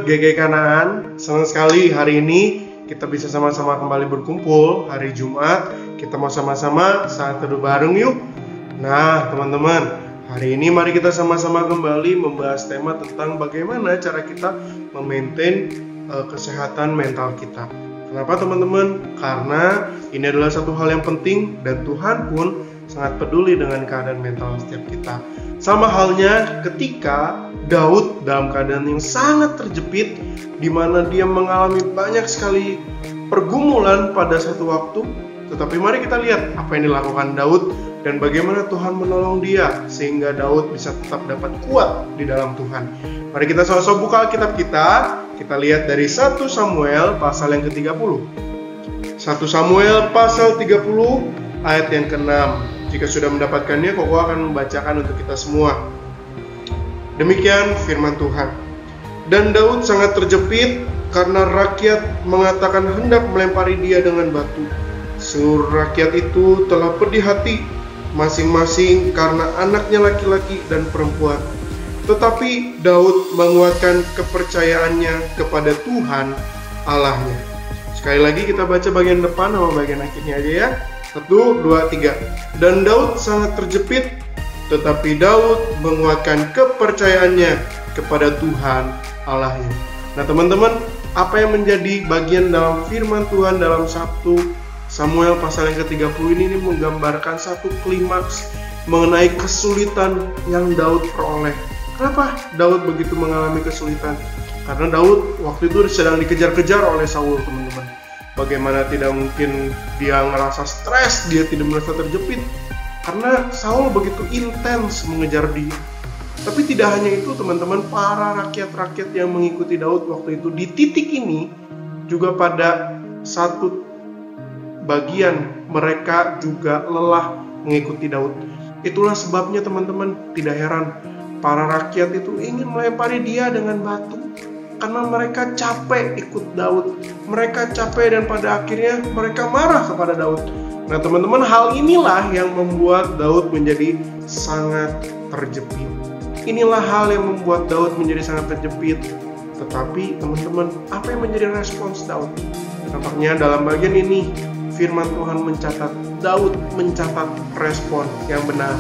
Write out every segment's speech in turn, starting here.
GG Kanaan, senang sekali hari ini kita bisa sama-sama kembali berkumpul hari Jumat. Kita mau sama-sama saat teduh bareng yuk. Nah teman-teman, hari ini mari kita sama-sama kembali membahas tema tentang bagaimana cara kita memaintain kesehatan mental kita. Kenapa teman-teman? Karena ini adalah satu hal yang penting dan Tuhan pun sangat peduli dengan keadaan mental setiap kita. Sama halnya ketika Daud dalam keadaan yang sangat terjepit, di mana dia mengalami banyak sekali pergumulan pada satu waktu. Tetapi mari kita lihat apa yang dilakukan Daud dan bagaimana Tuhan menolong dia sehingga Daud bisa tetap dapat kuat di dalam Tuhan. Mari kita sama-sama buka Alkitab kita. Kita lihat dari 1 Samuel pasal yang ke-30. 1 Samuel pasal 30 ayat yang ke-6. Jika sudah mendapatkannya, Koko akan membacakan untuk kita semua. Demikian firman Tuhan. Dan Daud sangat terjepit karena rakyat mengatakan hendak melempari dia dengan batu. Seluruh rakyat itu telah pedih hati, masing-masing karena anaknya laki-laki dan perempuan. Tetapi Daud menguatkan kepercayaannya kepada Tuhan Allahnya. Sekali lagi kita baca bagian depan sama bagian akhirnya aja ya. 1, 2, 3. Dan Daud sangat terjepit, tetapi Daud menguatkan kepercayaannya kepada Tuhan Allahnya. Nah teman-teman, apa yang menjadi bagian dalam firman Tuhan dalam 1 Samuel pasal yang ke-30 ini menggambarkan satu klimaks mengenai kesulitan yang Daud peroleh. Kenapa Daud begitu mengalami kesulitan? Karena Daud waktu itu sedang dikejar-kejar oleh Saul, teman-teman. Bagaimana tidak mungkin dia ngerasa stres, dia tidak merasa terjepit. Karena Saul begitu intens mengejar dia. Tapi tidak hanya itu teman-teman, para rakyat-rakyat yang mengikuti Daud waktu itu di titik ini juga pada satu bagian mereka juga lelah mengikuti Daud. Itulah sebabnya teman-teman, tidak heran para rakyat itu ingin melempari dia dengan batu. Karena mereka capek ikut Daud. Mereka capek dan pada akhirnya mereka marah kepada Daud. Nah teman-teman, hal inilah yang membuat Daud menjadi sangat terjepit. Inilah hal yang membuat Daud menjadi sangat terjepit. Tetapi teman-teman, apa yang menjadi respons Daud? Nampaknya dalam bagian ini firman Tuhan mencatat, Daud mencatat respon yang benar.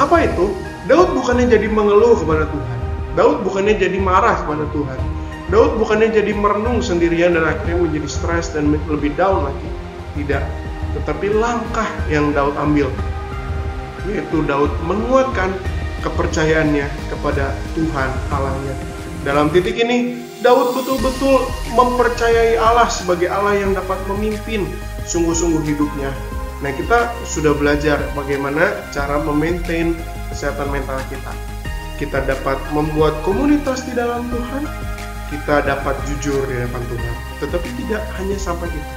Apa itu? Daud bukannya jadi mengeluh kepada Tuhan. Daud bukannya jadi marah kepada Tuhan. Daud bukannya jadi merenung sendirian dan akhirnya menjadi stres dan lebih down lagi. Tidak. Tetapi langkah yang Daud ambil, yaitu Daud menguatkan kepercayaannya kepada Tuhan Allahnya. Dalam titik ini, Daud betul-betul mempercayai Allah sebagai Allah yang dapat memimpin sungguh-sungguh hidupnya. Nah, kita sudah belajar bagaimana cara memaintain kesehatan mental kita. Kita dapat membuat komunitas di dalam Tuhan. Kita dapat jujur di hadapan Tuhan. Tetapi tidak hanya sampai itu.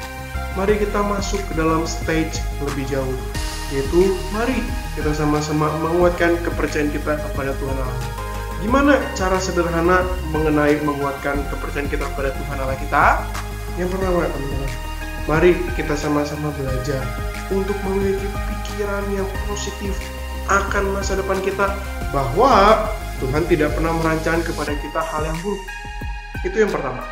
Mari kita masuk ke dalam stage lebih jauh, yaitu mari kita sama-sama menguatkan kepercayaan kita kepada Tuhan Allah. Gimana cara sederhana mengenai menguatkan kepercayaan kita kepada Tuhan Allah kita? Yang pertama teman-teman, mari kita sama-sama belajar untuk memiliki pikiran yang positif akan masa depan kita, bahwa Tuhan tidak pernah merancangkan kepada kita hal yang buruk. Itu yang pertama.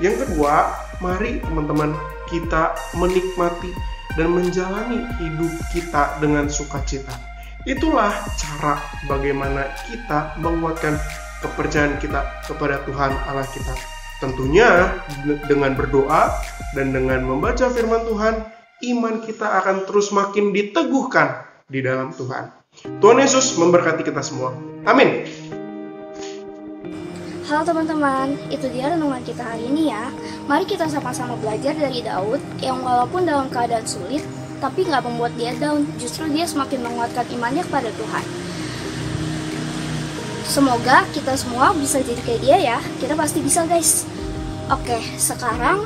Yang kedua, mari teman-teman kita menikmati dan menjalani hidup kita dengan sukacita. Itulah cara bagaimana kita menguatkan kepercayaan kita kepada Tuhan Allah kita. Tentunya dengan berdoa dan dengan membaca firman Tuhan, iman kita akan terus makin diteguhkan di dalam Tuhan. Tuhan Yesus memberkati kita semua. Amin. Halo teman-teman, itu dia renungan kita hari ini ya. Mari kita sama-sama belajar dari Daud yang walaupun dalam keadaan sulit, tapi nggak membuat dia down. Justru dia semakin menguatkan imannya kepada Tuhan. Semoga kita semua bisa jadi kayak dia ya. Kita pasti bisa guys. Oke, sekarang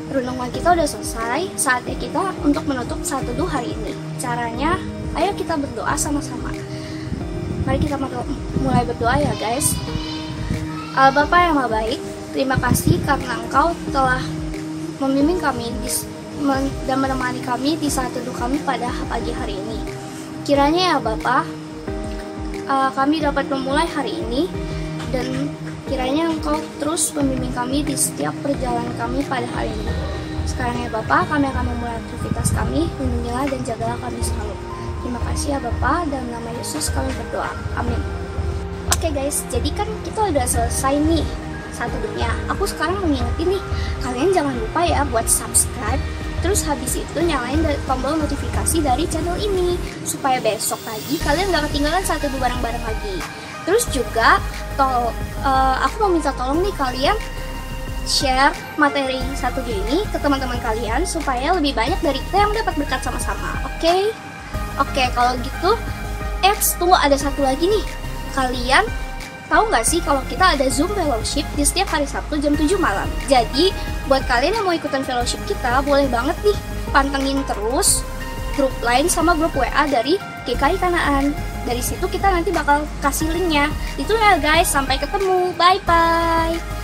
renungan kita udah selesai. Saatnya kita untuk menutup saat teduh hari ini. Caranya, ayo kita berdoa sama-sama. Mari kita mulai berdoa ya guys. Allah Bapa yang Maha Baik, terima kasih karena Engkau telah membimbing kami dan menemani kami di saat teduh kami pada pagi hari ini. Kiranya ya Bapa, kami dapat memulai hari ini dan kiranya Engkau terus membimbing kami di setiap perjalanan kami pada hari ini. Sekarang ya Bapa, kami akan memulai aktivitas kami, lindungilah dan jagalah kami selalu. Terima kasih ya Bapa, dalam nama Yesus kami berdoa, amin. Oke guys, jadi kan kita udah selesai nih satu dunia. Aku sekarang mau ngingetin nih, kalian jangan lupa ya buat subscribe. Terus habis itu nyalain tombol notifikasi dari channel ini, supaya besok pagi kalian gak ketinggalan satu dua barang-barang lagi. Terus juga, aku mau minta tolong nih kalian share materi satu ini ke teman-teman kalian supaya lebih banyak dari kita yang dapat berkat sama-sama. Oke, kalau gitu, tunggu, ada satu lagi nih. Kalian tahu nggak sih kalau kita ada Zoom Fellowship di setiap hari Sabtu jam 7 malam. Jadi, buat kalian yang mau ikutan fellowship kita, boleh banget nih pantengin terus grup lain sama grup WA dari GKI Kanaan. Dari situ kita nanti bakal kasih linknya. Itu ya guys, sampai ketemu. Bye-bye.